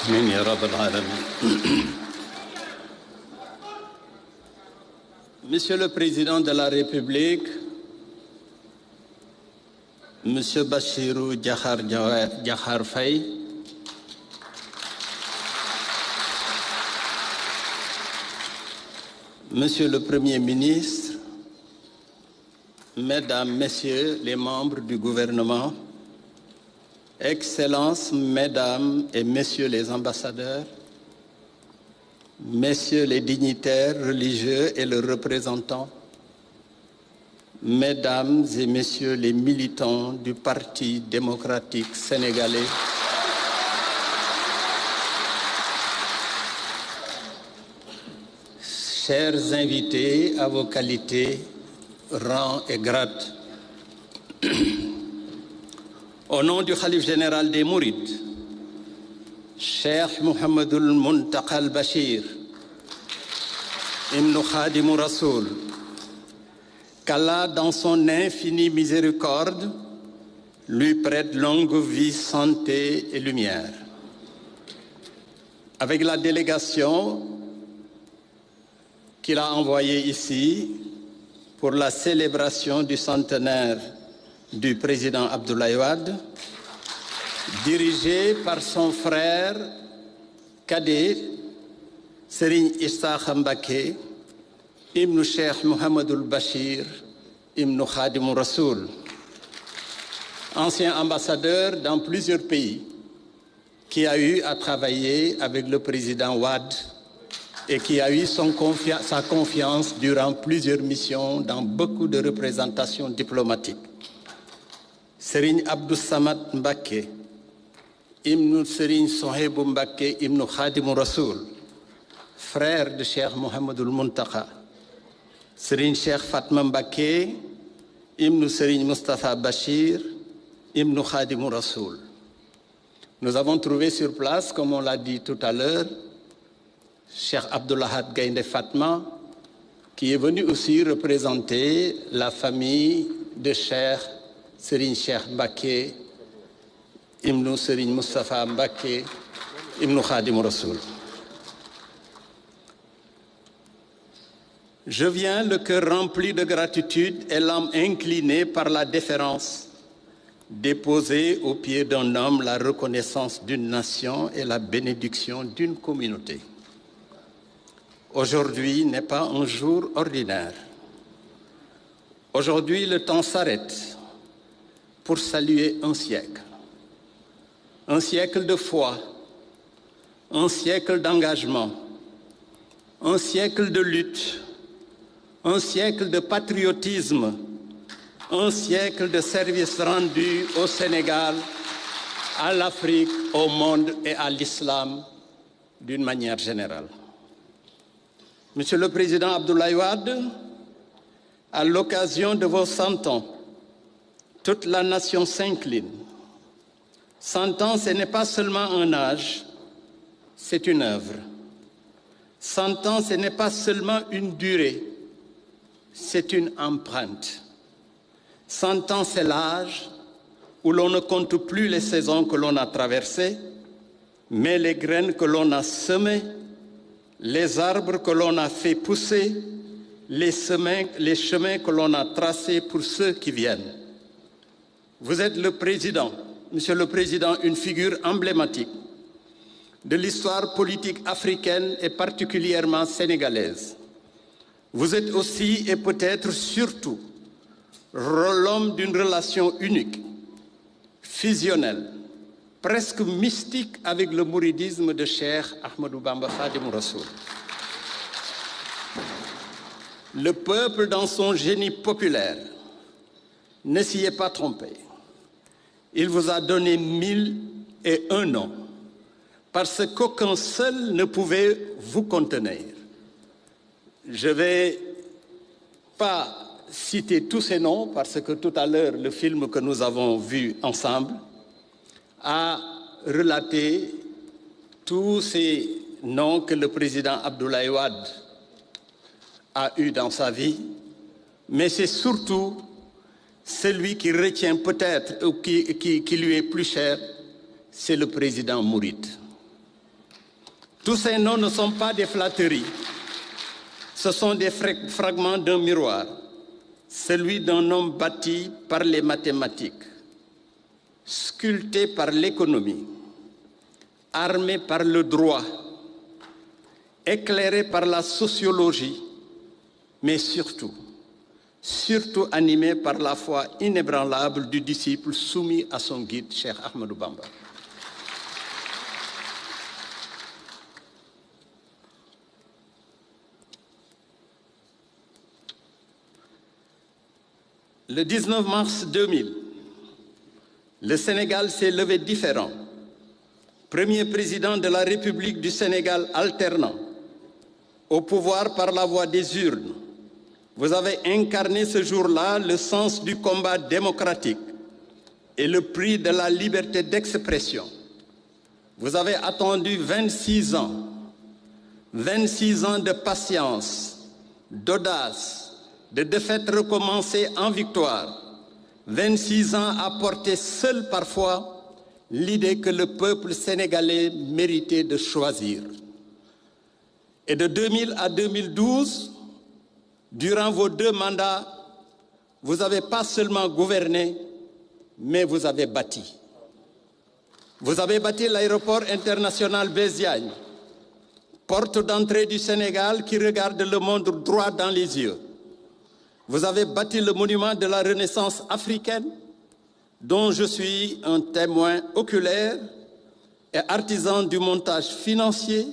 آمين يا رب العالمين. Monsieur le Président de la République, Monsieur Bassirou Diakhar Faye, Monsieur le Premier ministre, Mesdames, Messieurs les membres du gouvernement, Excellences, Mesdames et Messieurs les ambassadeurs, Messieurs les dignitaires religieux et leurs représentants, Mesdames et Messieurs les militants du Parti démocratique sénégalais, chers invités à vos qualités, rangs et grades, au nom du Khalife général des Mourides, Cheikh Mohammedoul Muntaqa al-Bachir, Ibn Khadim Rassoul, qu'Allah, dans son infinie miséricorde, lui prête longue vie, santé et lumière. Avec la délégation qu'il a envoyée ici pour la célébration du centenaire du président Abdoulaye Wade, dirigé par son frère cadet Serigne Issakha Mbacké Ibn Cheikh Mouhamadoul Bachir Ibn Khadim Rassoul, ancien ambassadeur dans plusieurs pays, qui a eu à travailler avec le président Wade et qui a eu sa confiance durant plusieurs missions dans beaucoup de représentations diplomatiques. Serigne Abdou Samad Mbacké Ibn Serigne Souhaïbou Mbacké Ibn Khadim Rassoul, frère de Cheikh Mouhamadoul Muntaqa, Serigne Cheikh Fatma Mbacké Ibn Serigne Moustapha Bachir Ibn Khadim Rassoul. Nous avons trouvé sur place, comme on l'a dit tout à l'heure, Cheikh Abdoulahad Gaïndé Fatma, qui est venu aussi représenter la famille de Cheikh Serigne Cheikh Mbacké Ibn Serigne Moustapha Mbacké Ibn Khadim Rassoul. Je viens le cœur rempli de gratitude et l'âme inclinée par la déférence, déposer au pied d'un homme la reconnaissance d'une nation et la bénédiction d'une communauté. Aujourd'hui n'est pas un jour ordinaire. Aujourd'hui, le temps s'arrête pour saluer un siècle de foi, un siècle d'engagement, un siècle de lutte, un siècle de patriotisme, un siècle de service rendu au Sénégal, à l'Afrique, au monde et à l'islam d'une manière générale. Monsieur le Président Abdoulaye Wade, à l'occasion de vos 100 ans, toute la nation s'incline. 100 ans, ce n'est pas seulement un âge, c'est une œuvre. 100 ans, ce n'est pas seulement une durée, c'est une empreinte. 100 ans, c'est l'âge où l'on ne compte plus les saisons que l'on a traversées, mais les graines que l'on a semées, les arbres que l'on a fait pousser, les chemins que l'on a tracés pour ceux qui viennent. Vous êtes le président, Monsieur le Président, une figure emblématique de l'histoire politique africaine et particulièrement sénégalaise. Vous êtes aussi et peut-être surtout l'homme d'une relation unique, fusionnelle, presque mystique avec le mouridisme de Cheikh Ahmadou Bamba Khadim Rassoul. Le peuple, dans son génie populaire, ne s'y est pas trompé. Il vous a donné 1001 noms, parce qu'aucun seul ne pouvait vous contenir. Je ne vais pas citer tous ces noms, parce que tout à l'heure, le film que nous avons vu ensemble a relaté tous ces noms que le président Abdoulaye Wade a eu dans sa vie, mais c'est surtout celui qui retient peut-être ou qui lui est plus cher, c'est le président mouride. Tous ces noms ne sont pas des flatteries. Ce sont des fragments d'un miroir, celui d'un homme bâti par les mathématiques, sculpté par l'économie, armé par le droit, éclairé par la sociologie, mais surtout animé par la foi inébranlable du disciple soumis à son guide, Cheikh Ahmadou Bamba. Le 19 mars 2000, le Sénégal s'est levé différent. Premier président de la République du Sénégal alternant, au pouvoir par la voie des urnes, vous avez incarné ce jour-là le sens du combat démocratique et le prix de la liberté d'expression. Vous avez attendu 26 ans de patience, d'audace, de défaites recommencées en victoire, 26 ans à porter seul parfois l'idée que le peuple sénégalais méritait de choisir. Et de 2000 à 2012, durant vos 2 mandats, vous n'avez pas seulement gouverné, mais vous avez bâti. Vous avez bâti l'aéroport international Blaise Diagne, porte d'entrée du Sénégal qui regarde le monde droit dans les yeux. Vous avez bâti le monument de la Renaissance africaine, dont je suis un témoin oculaire et artisan du montage financier,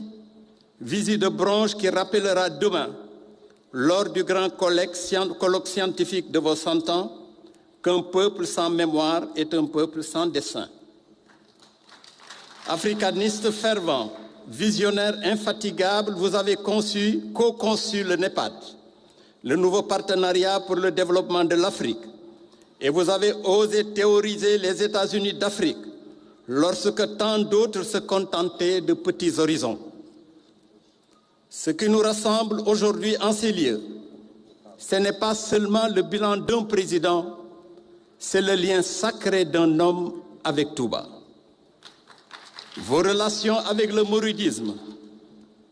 visite de bronze qui rappellera demain, lors du grand colloque scientifique de vos 100 ans, qu'un peuple sans mémoire est un peuple sans dessein. Africaniste fervent, visionnaire infatigable, vous avez co-conçu le NEPAD, le nouveau partenariat pour le développement de l'Afrique, et vous avez osé théoriser les États-Unis d'Afrique lorsque tant d'autres se contentaient de petits horizons. Ce qui nous rassemble aujourd'hui en ces lieux, ce n'est pas seulement le bilan d'un président, c'est le lien sacré d'un homme avec Touba. Vos relations avec le mouridisme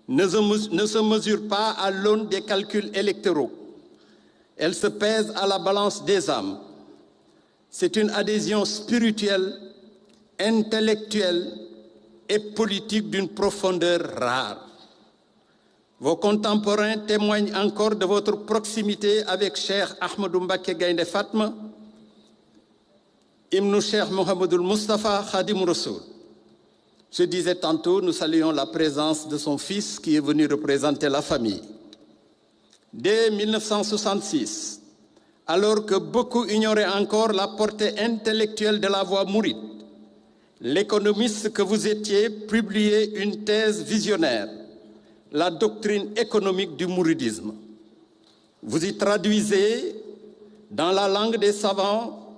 ne se mesurent pas à l'aune des calculs électoraux. Elles se pèsent à la balance des âmes. C'est une adhésion spirituelle, intellectuelle et politique d'une profondeur rare. Vos contemporains témoignent encore de votre proximité avec Cheikh Ahmadou Mbacké Gaïndé Fatma, Ibn Cheikh Mohamedoul Mustafa Khadim Rassoul. Je disais tantôt, nous saluons la présence de son fils qui est venu représenter la famille. Dès 1966, alors que beaucoup ignoraient encore la portée intellectuelle de la voie mouride, l'économiste que vous étiez publiait une thèse visionnaire, la doctrine économique du mouridisme. Vous y traduisez, dans la langue des savants,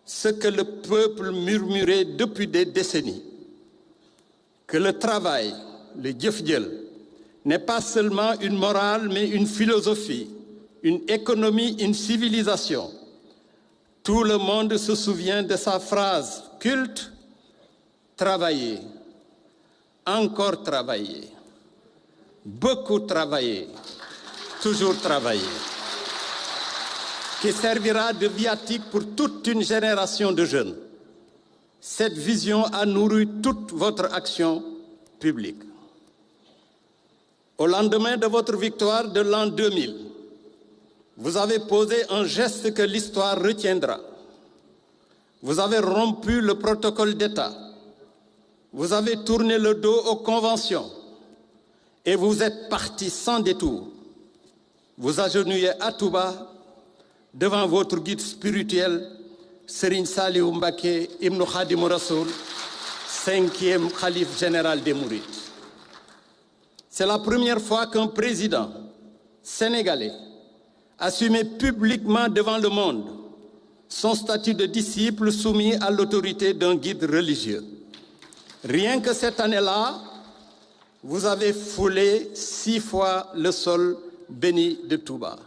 ce que le peuple murmurait depuis des décennies. Que le travail, le jëf-jël, n'est pas seulement une morale, mais une philosophie, une économie, une civilisation. Tout le monde se souvient de sa phrase culte, travailler, encore travailler, beaucoup travailler, toujours travailler, qui servira de viatique pour toute une génération de jeunes. Cette vision a nourri toute votre action publique. Au lendemain de votre victoire de l'an 2000, vous avez posé un geste que l'histoire retiendra. Vous avez rompu le protocole d'État. Vous avez tourné le dos aux conventions et vous êtes parti sans détour. Vous agenouillez à Touba devant votre guide spirituel, Serigne Saliou Mbacké Ibn Khadim Rassoul, 5e khalife général des Mourides. C'est la première fois qu'un président sénégalais assumait publiquement devant le monde son statut de disciple soumis à l'autorité d'un guide religieux. Rien que cette année-là, vous avez foulé 6 fois le sol béni de Touba.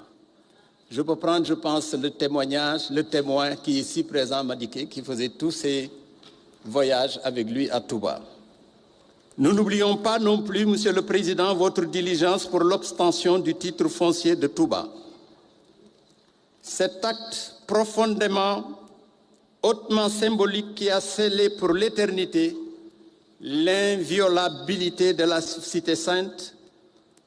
Je peux prendre, je pense, le témoin qui est ici présent, Madiké, qui faisait tous ses voyages avec lui à Touba. Nous n'oublions pas non plus, Monsieur le Président, votre diligence pour l'obtention du titre foncier de Touba. Cet acte profondément, hautement symbolique qui a scellé pour l'éternité l'inviolabilité de la cité sainte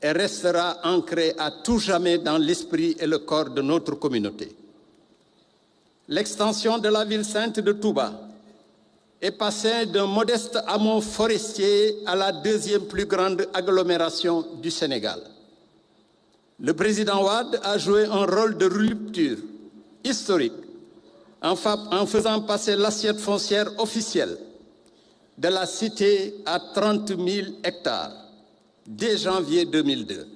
et restera ancré à tout jamais dans l'esprit et le corps de notre communauté. L'extension de la ville sainte de Touba est passée d'un modeste hameau forestier à la deuxième plus grande agglomération du Sénégal. Le président Wade a joué un rôle de rupture historique en faisant passer l'assiette foncière officielle de la cité à 30 000 hectares dès janvier 2002,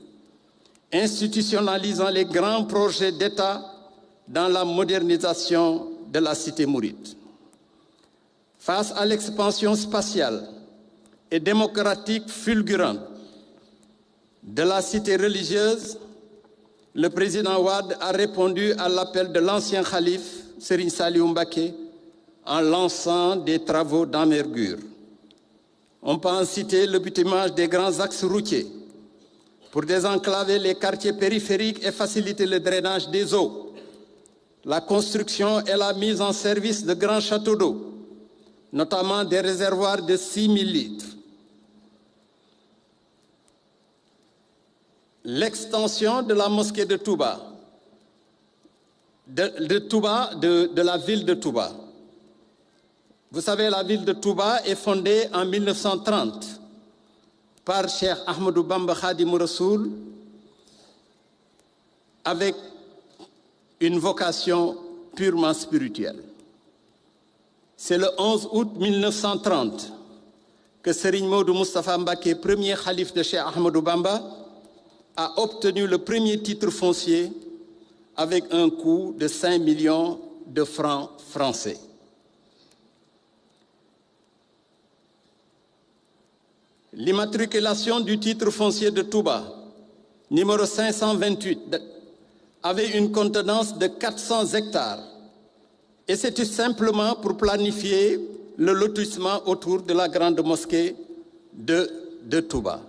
institutionnalisant les grands projets d'État dans la modernisation de la cité mouride. Face à l'expansion spatiale et démocratique fulgurante de la cité religieuse, le président Wade a répondu à l'appel de l'ancien calife Serigne Saliou Mbacké en lançant des travaux d'envergure. On peut en citer le bitumage des grands axes routiers pour désenclaver les quartiers périphériques et faciliter le drainage des eaux, la construction et la mise en service de grands châteaux d'eau, notamment des réservoirs de 6 000 litres. L'extension de la mosquée de Touba, de la ville de Touba. Vous savez, la ville de Touba est fondée en 1930 par Cheikh Ahmadou Bamba Khadimou Rassoul avec une vocation purement spirituelle. C'est le 11 août 1930 que Serigne Modou Moustapha Mbacké, premier khalife de Cheikh Ahmadou Bamba, a obtenu le premier titre foncier avec un coût de 5 millions de francs français. L'immatriculation du titre foncier de Touba, numéro 528, avait une contenance de 400 hectares et c'était simplement pour planifier le lotissement autour de la grande mosquée de Touba.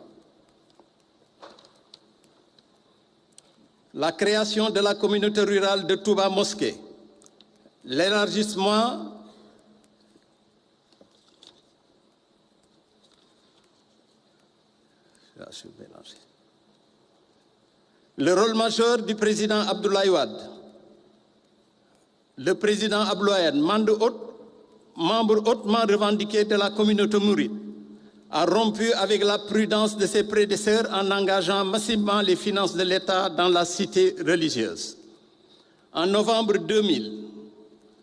La création de la communauté rurale de Touba Mosquée, l'élargissement le rôle majeur du président Abdoulaye Wade, le président Abdoulaye Wade, membre hautement revendiqué de la communauté mouride, a rompu avec la prudence de ses prédécesseurs en engageant massivement les finances de l'État dans la cité religieuse. En novembre 2000,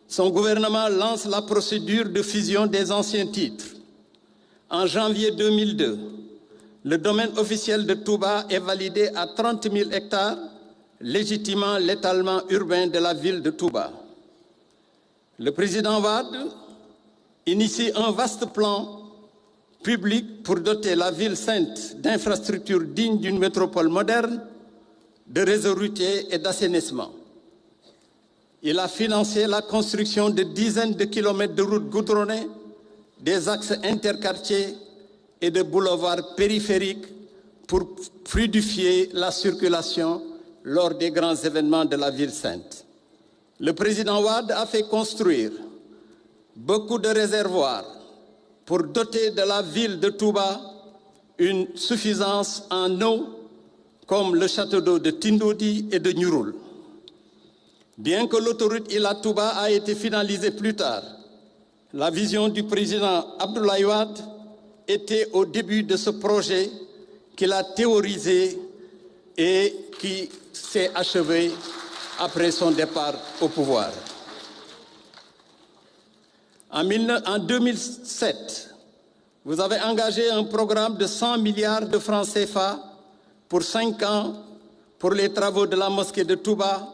son gouvernement lance la procédure de fusion des anciens titres. En janvier 2002, le domaine officiel de Touba est validé à 30 000 hectares, légitimant l'étalement urbain de la ville de Touba. Le président Wade initie un vaste plan public pour doter la ville sainte d'infrastructures dignes d'une métropole moderne, de réseaux routiers et d'assainissement. Il a financé la construction de dizaines de kilomètres de routes goudronnées, des axes interquartiers et de boulevards périphériques pour fluidifier la circulation lors des grands événements de la ville sainte. Le président Wade a fait construire beaucoup de réservoirs pour doter de la ville de Touba une suffisance en eau, comme le château d'eau de Tindodi et de Niouroul. Bien que l'autoroute Ila Touba a été finalisée plus tard, la vision du président Abdoulaye Wade était au début de ce projet qu'il a théorisé et qui s'est achevé après son départ au pouvoir. En 2007, vous avez engagé un programme de 100 milliards de francs CFA pour 5 ans pour les travaux de la mosquée de Touba,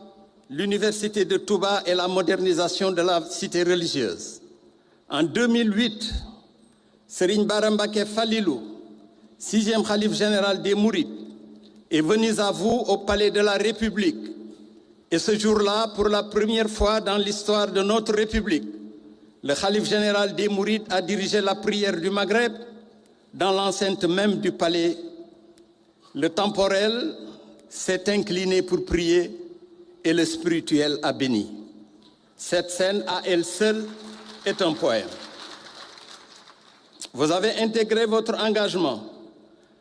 l'université de Touba et la modernisation de la cité religieuse. En 2008, Serigne Bara Mbacké Falilou, 6e khalife général des Mourides, est venu à vous au Palais de la République. Et ce jour-là, pour la première fois dans l'histoire de notre République, le khalife général des Mourides a dirigé la prière du Maghreb dans l'enceinte même du palais, le temporel s'est incliné pour prier et le spirituel a béni. Cette scène à elle seule est un poème. Vous avez intégré votre engagement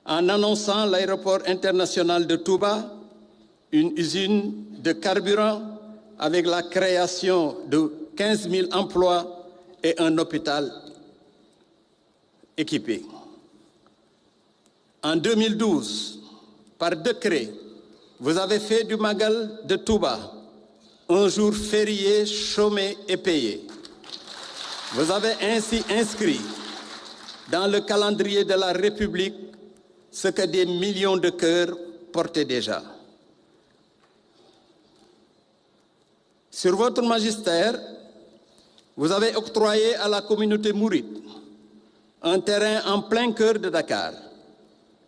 en annonçant l'aéroport international de Touba, une usine de carburant avec la création de 15 000 emplois et un hôpital équipé. En 2012, par décret, vous avez fait du Magal de Touba un jour férié, chômé et payé. Vous avez ainsi inscrit dans le calendrier de la République ce que des millions de cœurs portaient déjà. Sur votre magistère, vous avez octroyé à la communauté mouride un terrain en plein cœur de Dakar,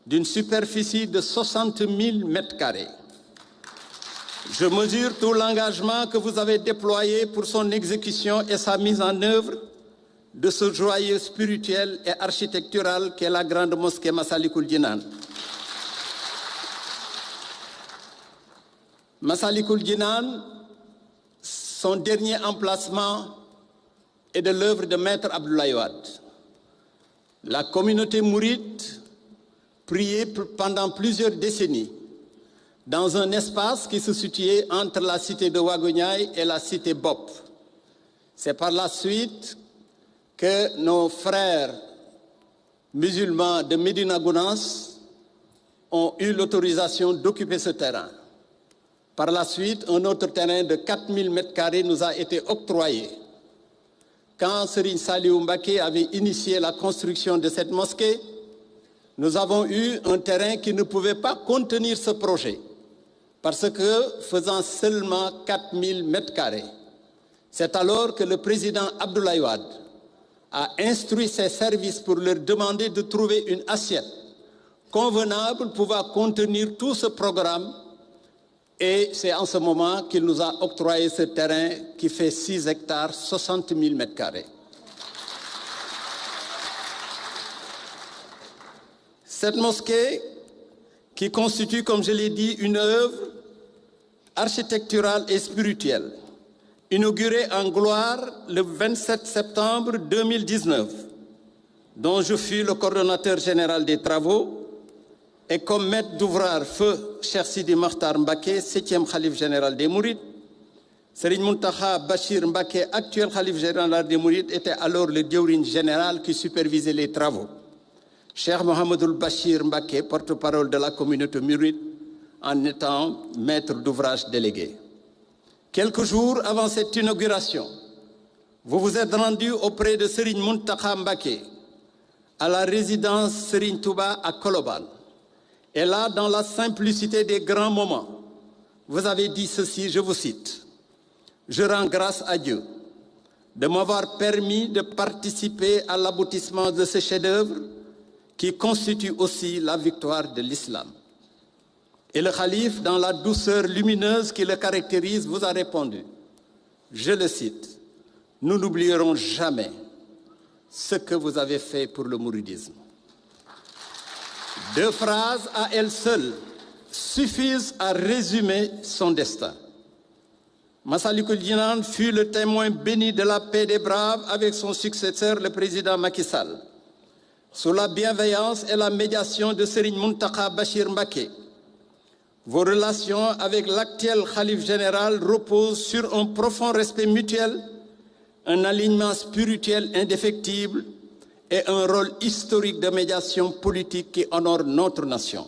d'une superficie de 60 000 mètres carrés. Je mesure tout l'engagement que vous avez déployé pour son exécution et sa mise en œuvre de ce joyau spirituel et architectural qu'est la grande mosquée Massalikul Jinan. Massalikul Jinan, son dernier emplacement est de l'œuvre de Maître Abdoulaye Wade. La communauté mouride priait pendant plusieurs décennies dans un espace qui se situait entre la cité de Ouagoniaï et la cité Bop. C'est par la suite que nos frères musulmans de Médina Gounass ont eu l'autorisation d'occuper ce terrain. Par la suite, un autre terrain de 4000 m² nous a été octroyé. Quand Serigne Saliou Mbacké avait initié la construction de cette mosquée, nous avons eu un terrain qui ne pouvait pas contenir ce projet, parce que faisant seulement 4000 m². C'est alors que le président Abdoulaye Wade a instruit ses services pour leur demander de trouver une assiette convenable pouvant contenir tout ce programme. Et c'est en ce moment qu'il nous a octroyé ce terrain qui fait 6 hectares, 60 000 m². Cette mosquée, qui constitue, comme je l'ai dit, une œuvre architecturale et spirituelle, inaugurée en gloire le 27 septembre 2019, dont je fus le coordonnateur général des travaux, et comme maître d'ouvrage feu Cheikh Sidi Makhtar Mbacké, 7e Khalif général des Mourides, Serigne Mountakha Bachir Mbacké, actuel Khalif général des Mourides, était alors le diawrigne général qui supervisait les travaux. Cheikh Mohamedoul Bachir Mbacké, porte-parole de la communauté mouride, en étant maître d'ouvrage délégué. Quelques jours avant cette inauguration, vous vous êtes rendu auprès de Serigne Mountakha Mbacké à la résidence Serigne Touba à Colobane. Et là, dans la simplicité des grands moments, vous avez dit ceci, je vous cite: « Je rends grâce à Dieu de m'avoir permis de participer à l'aboutissement de ce chef-d'œuvre qui constitue aussi la victoire de l'islam. » Et le calife, dans la douceur lumineuse qui le caractérise, vous a répondu, je le cite: « Nous n'oublierons jamais ce que vous avez fait pour le mouridisme. » Deux phrases à elles seules suffisent à résumer son destin. Massalikul Jinan fut le témoin béni de la paix des braves avec son successeur, le président Macky Sall. Sous la bienveillance et la médiation de Serigne Mountakha Bachir Mbacké, vos relations avec l'actuel Khalif général reposent sur un profond respect mutuel, un alignement spirituel indéfectible et un rôle historique de médiation politique qui honore notre nation.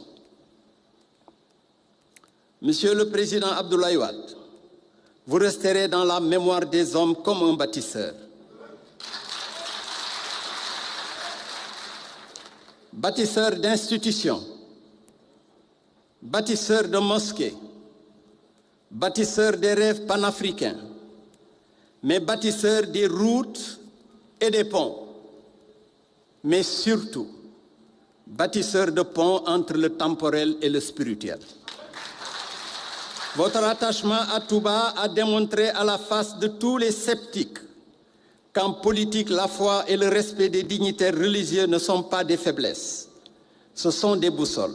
Monsieur le Président Abdoulaye Wade, vous resterez dans la mémoire des hommes comme un bâtisseur. Bâtisseur d'institutions, bâtisseur de mosquées, bâtisseur des rêves panafricains, mais bâtisseur des routes et des ponts, mais surtout bâtisseur de ponts entre le temporel et le spirituel. Votre attachement à Touba a démontré à la face de tous les sceptiques qu'en politique, la foi et le respect des dignitaires religieux ne sont pas des faiblesses. Ce sont des boussoles.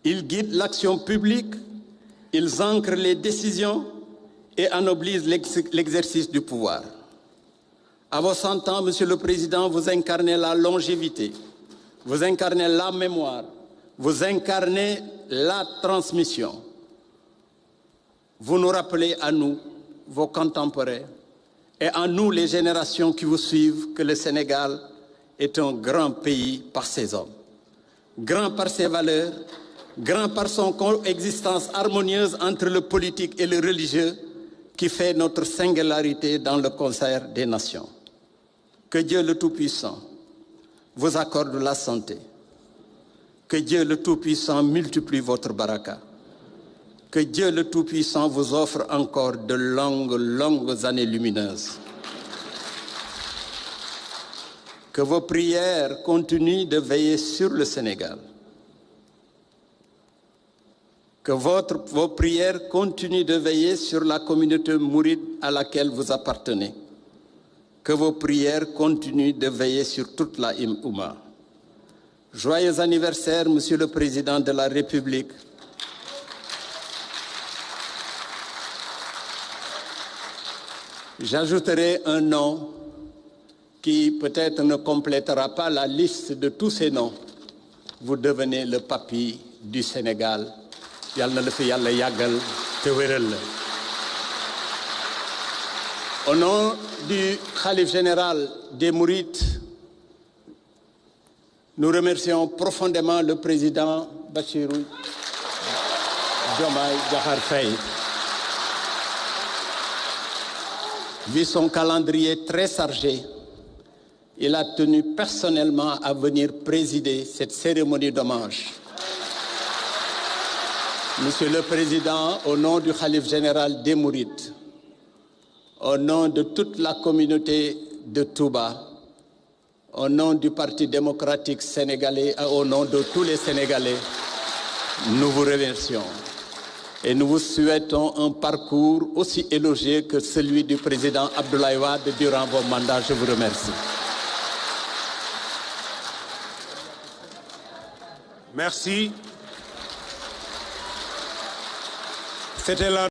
Ils guident l'action publique, ils ancrent les décisions et ennoblissent l'exercice du pouvoir. À vos 100 ans, Monsieur le Président, vous incarnez la longévité, vous incarnez la mémoire, vous incarnez la transmission. Vous nous rappelez à nous, vos contemporains, et à nous, les générations qui vous suivent, que le Sénégal est un grand pays par ses hommes, grand par ses valeurs, grand par son coexistence harmonieuse entre le politique et le religieux qui fait notre singularité dans le concert des nations. Que Dieu le Tout-Puissant vous accorde la santé. Que Dieu le Tout-Puissant multiplie votre baraka. Que Dieu le Tout-Puissant vous offre encore de longues années lumineuses. Que vos prières continuent de veiller sur le Sénégal. Que vos prières continuent de veiller sur la communauté mouride à laquelle vous appartenez. Que vos prières continuent de veiller sur toute la Oumma. Joyeux anniversaire, Monsieur le Président de la République. J'ajouterai un nom qui peut-être ne complétera pas la liste de tous ces noms. Vous devenez le papy du Sénégal. Yàlla na la fi Yàlla yàggal te wéral la. Au nom du Khalife général des Mourides, nous remercions profondément le président Bassirou Diomaye Diakhar Faye. Vu son calendrier très chargé, il a tenu personnellement à venir présider cette cérémonie d'hommage. Monsieur le Président, au nom du Khalife général des Mourides, au nom de toute la communauté de Touba, au nom du Parti démocratique sénégalais et au nom de tous les Sénégalais, nous vous remercions. Et nous vous souhaitons un parcours aussi élogieux que celui du président Abdoulaye Wade durant vos mandats. Je vous remercie. Merci. C'était la